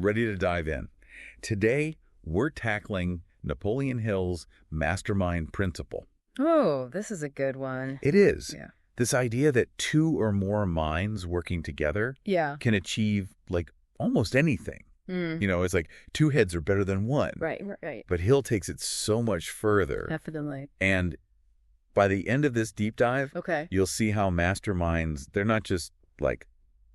ready to dive in. Today, we're tackling Napoleon Hill's mastermind principle. Oh, this is a good one. It is. Yeah. This idea that two or more minds working together can achieve, like, almost anything. You know, it's like two heads are better than one. Right. But Hill takes it so much further. Definitely. And by the end of this deep dive, Okay. you'll see how masterminds, they're not just, like,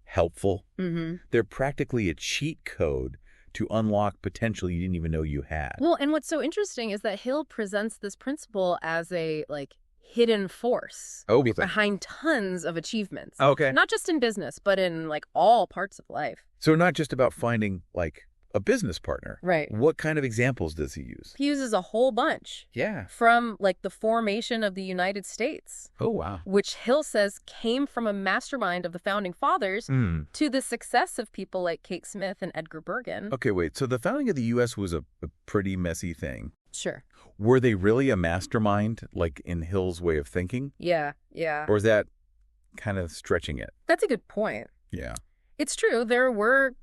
helpful. They're practically a cheat code to unlock potential you didn't even know you had. Well, and what's so interesting is that Hill presents this principle as a, like, hidden force behind tons of achievements. Okay. Not just in business, but in, like, all parts of life. So not just about finding, like, a business partner. Right. What kind of examples does he use? He uses a whole bunch. Yeah. From, like, the formation of the United States. Oh, wow. Which Hill says came from a mastermind of the founding fathers to the success of people like Kate Smith and Edgar Bergen. Okay, wait. So the founding of the U.S. was a pretty messy thing. Sure. Were they really a mastermind, like in Hill's way of thinking? Yeah. Or is that kind of stretching it? That's a good point. Yeah. It's true. There were,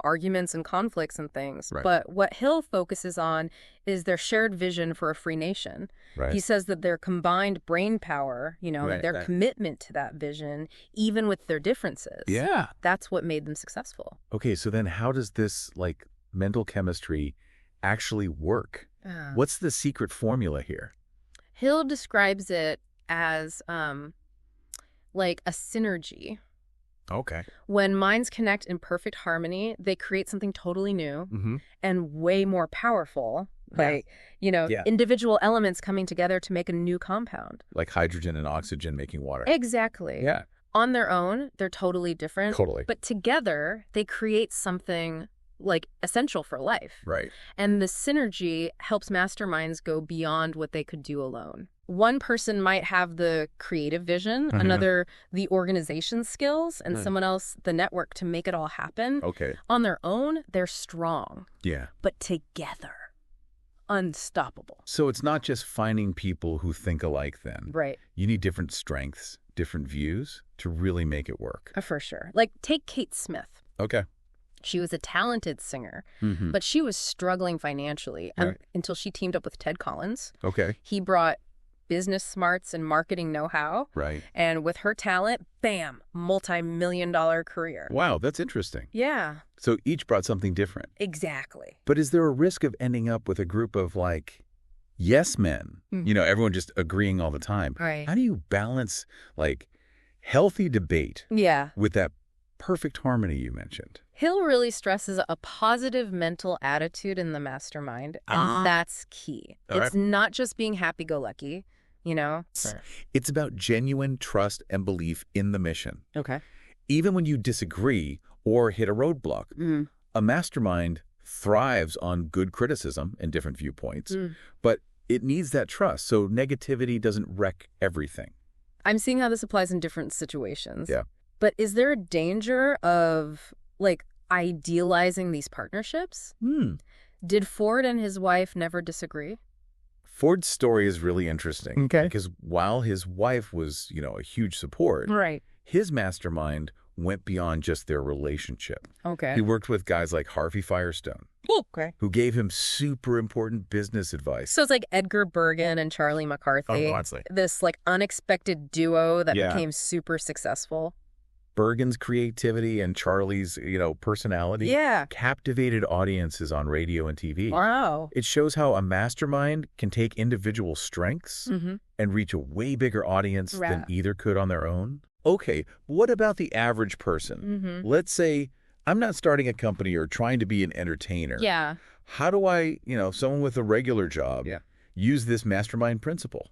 arguments and conflicts and things. Right. But what Hill focuses on is their shared vision for a free nation. Right. He says that their combined brain power, their commitment to that vision, even with their differences. Yeah. That's what made them successful. Okay, so then how does this, like, mental chemistry actually work? What's the secret formula here? Hill describes it as like a synergy. Okay. When minds connect in perfect harmony, they create something totally new and way more powerful. Like, individual elements coming together to make a new compound. Like hydrogen and oxygen making water. Exactly. Yeah. On their own, they're totally different. Totally. But together, they create something like essential for life. Right. And the synergy helps masterminds go beyond what they could do alone. One person might have the creative vision, another the organization skills, and someone else the network to make it all happen. Okay. On their own, they're strong. Yeah. But together, unstoppable. So it's not just finding people who think alike then. Right. You need different strengths, different views to really make it work. For sure. Like, take Kate Smith. Okay. She was a talented singer, but she was struggling financially until she teamed up with Ted Collins. Okay. He brought business smarts and marketing know-how. Right. And with her talent, bam, multi-million-dollar career. Wow, that's interesting. Yeah. So each brought something different. Exactly. But is there a risk of ending up with a group of, like, yes men? Everyone just agreeing all the time. Right. How do you balance, like, healthy debate with that perfect harmony you mentioned? Hill really stresses a positive mental attitude in the mastermind, and that's key. It's not just being happy-go-lucky, It's about genuine trust and belief in the mission. Okay. Even when you disagree or hit a roadblock, a mastermind thrives on good criticism and different viewpoints, but it needs that trust so negativity doesn't wreck everything. I'm seeing how this applies in different situations. Yeah. But is there a danger of, like, idealizing these partnerships? Did Ford and his wife never disagree? Ford's story is really interesting. Okay. Because while his wife was, a huge support, Right. his mastermind went beyond just their relationship. Okay. He worked with guys like Harvey Firestone, Okay. who gave him super important business advice. So it's like Edgar Bergen and Charlie McCarthy. Oh, honestly. This, like, unexpected duo that Yeah. became super successful. Bergen's creativity and Charlie's, personality captivated audiences on radio and TV. Wow. It shows how a mastermind can take individual strengths and reach a way bigger audience than either could on their own. Okay, what about the average person? Let's say I'm not starting a company or trying to be an entertainer. Yeah. How do I, someone with a regular job, use this mastermind principle?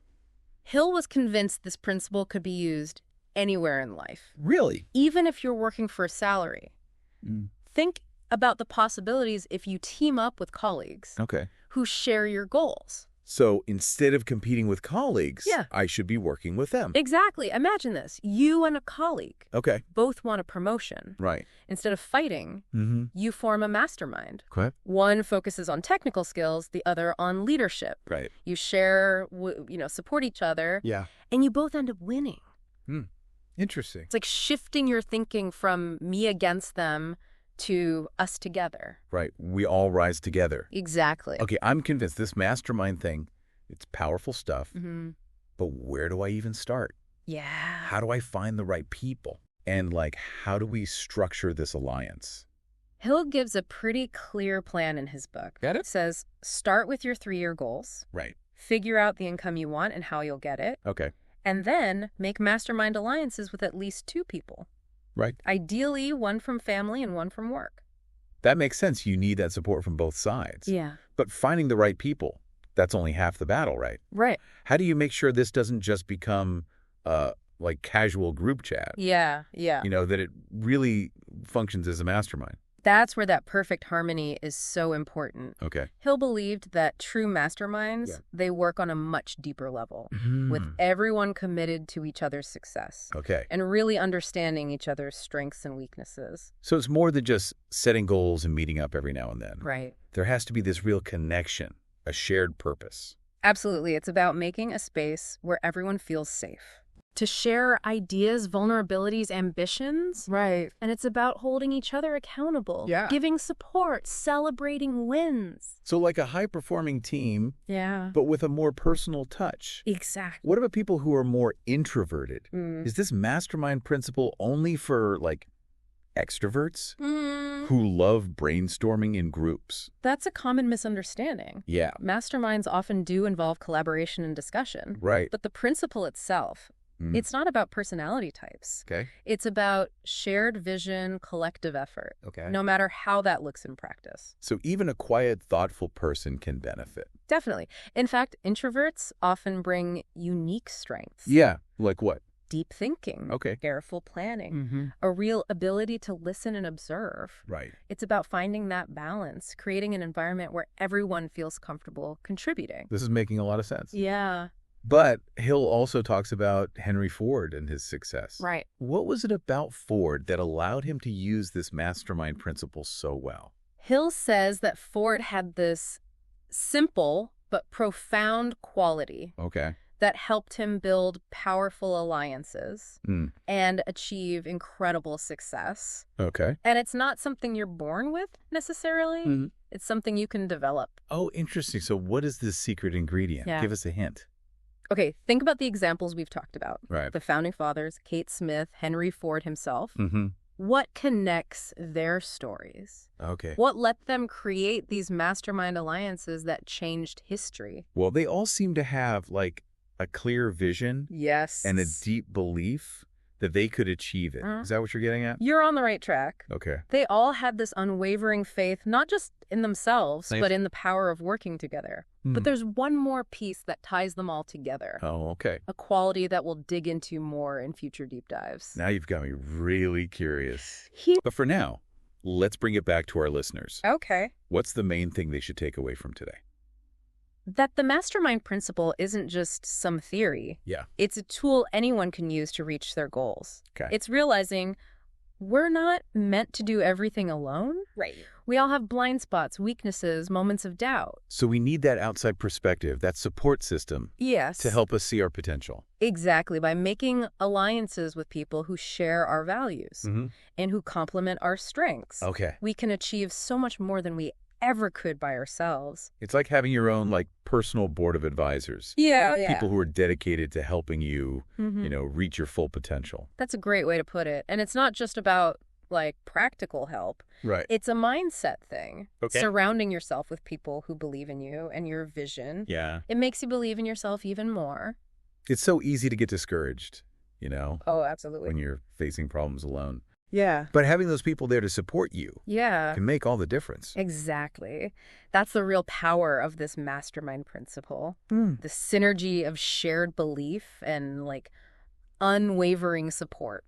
Hill was convinced this principle could be used anywhere in life. Really? Even if you're working for a salary. Think about the possibilities if you team up with colleagues who share your goals. So instead of competing with colleagues, I should be working with them. Exactly. Imagine this. You and a colleague both want a promotion. Right. Instead of fighting, you form a mastermind. Okay. One focuses on technical skills, the other on leadership. Right. You share, support each other. Yeah. And you both end up winning. Interesting. It's like shifting your thinking from me against them to us together. Right. We all rise together. Exactly. Okay, I'm convinced this mastermind thing, it's powerful stuff, but where do I even start? Yeah. How do I find the right people? And, like, how do we structure this alliance? Hill gives a pretty clear plan in his book. Get it? It says, start with your 3-year goals. Right. Figure out the income you want and how you'll get it. Okay. And then make mastermind alliances with at least 2 people. Right. Ideally, one from family and one from work. That makes sense. You need that support from both sides. Yeah. But finding the right people, that's only half the battle, right? Right. How do you make sure this doesn't just become, like, casual group chat? Yeah. That it really functions as a mastermind. That's where that perfect harmony is so important. Okay. Hill believed that true masterminds, they work on a much deeper level, with everyone committed to each other's success. Okay. And really understanding each other's strengths and weaknesses. So it's more than just setting goals and meeting up every now and then. Right. There has to be this real connection, a shared purpose. Absolutely. It's about making a space where everyone feels safe to share ideas, vulnerabilities, ambitions. Right. And it's about holding each other accountable. Yeah. Giving support, celebrating wins. So like a high-performing team, Yeah. but with a more personal touch. Exactly. What about people who are more introverted? Is this mastermind principle only for, like, extroverts who love brainstorming in groups? That's a common misunderstanding. Yeah. Masterminds often do involve collaboration and discussion. Right. But the principle itself, it's not about personality types. Okay. It's about shared vision, collective effort. Okay. No matter how that looks in practice. So even a quiet, thoughtful person can benefit. Definitely. In fact, introverts often bring unique strengths. Yeah. Like what? Deep thinking. Okay. Careful planning. A real ability to listen and observe. Right. It's about finding that balance, creating an environment where everyone feels comfortable contributing. This is making a lot of sense. Yeah. But Hill also talks about Henry Ford and his success. Right. What was it about Ford that allowed him to use this mastermind principle so well? Hill says that Ford had this simple but profound quality Okay. that helped him build powerful alliances and achieve incredible success. Okay. And it's not something you're born with necessarily. It's something you can develop. Oh, interesting. So what is this secret ingredient? Yeah. Give us a hint. Okay, think about the examples we've talked about. Right. The founding fathers, Kate Smith, Henry Ford himself. Mm-hmm. What connects their stories? Okay. What let them create these mastermind alliances that changed history? Well, they all seem to have, like, a clear vision Yes. and a deep belief that they could achieve it. Is that what you're getting at? You're on the right track. Okay. They all had this unwavering faith, not just in themselves, Nice. but in the power of working together. But there's one more piece that ties them all together. Oh, okay. A quality that we'll dig into more in future deep dives. Now you've got me really curious. But for now, let's bring it back to our listeners. Okay. What's the main thing they should take away from today? That the mastermind principle isn't just some theory. Yeah. It's a tool anyone can use to reach their goals. Okay. It's realizing we're not meant to do everything alone. Right. We all have blind spots, weaknesses, moments of doubt. So we need that outside perspective, that support system, Yes. to help us see our potential. Exactly. By making alliances with people who share our values and who complement our strengths. Okay. We can achieve so much more than we ever could by ourselves. It's like having your own, like, personal board of advisors. Yeah. People who are dedicated to helping you, reach your full potential. That's a great way to put it. And it's not just about, like, practical help. Right. It's a mindset thing. Okay. Surrounding yourself with people who believe in you and your vision. Yeah. It makes you believe in yourself even more. It's so easy to get discouraged, Oh, absolutely. when you're facing problems alone. Yeah. But having those people there to support you Yeah. can make all the difference. Exactly. That's the real power of this mastermind principle. The synergy of shared belief and, like, unwavering support.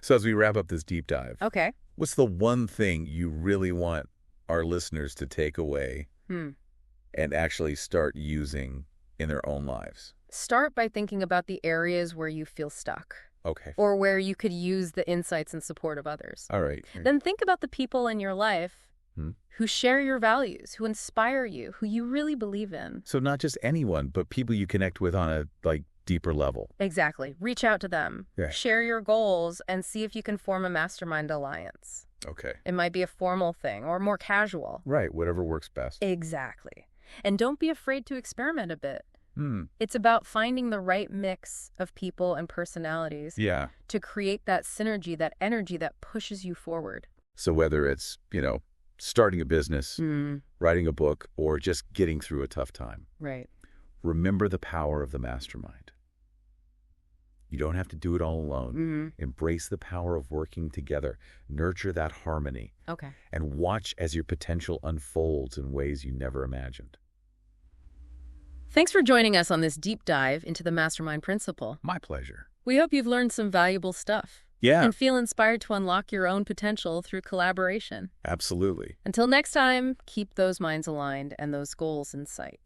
So as we wrap up this deep dive, Okay. what's the one thing you really want our listeners to take away and actually start using in their own lives? Start by thinking about the areas where you feel stuck Okay. or where you could use the insights and support of others. All right. Then think about the people in your life who share your values, who inspire you, who you really believe in. So not just anyone, but people you connect with on a, like, deeper level. Exactly. Reach out to them. Yeah. Share your goals and see if you can form a mastermind alliance. Okay. It might be a formal thing or more casual. Right, whatever works best. Exactly. And don't be afraid to experiment a bit. Hmm. It's about finding the right mix of people and personalities to create that synergy, that energy that pushes you forward. So whether it's, starting a business, writing a book, or just getting through a tough time. Right. Remember the power of the mastermind. You don't have to do it all alone. Embrace the power of working together. Nurture that harmony. Okay. And watch as your potential unfolds in ways you never imagined. Thanks for joining us on this deep dive into the mastermind principle. My pleasure. We hope you've learned some valuable stuff. Yeah. And feel inspired to unlock your own potential through collaboration. Absolutely. Until next time, keep those minds aligned and those goals in sight.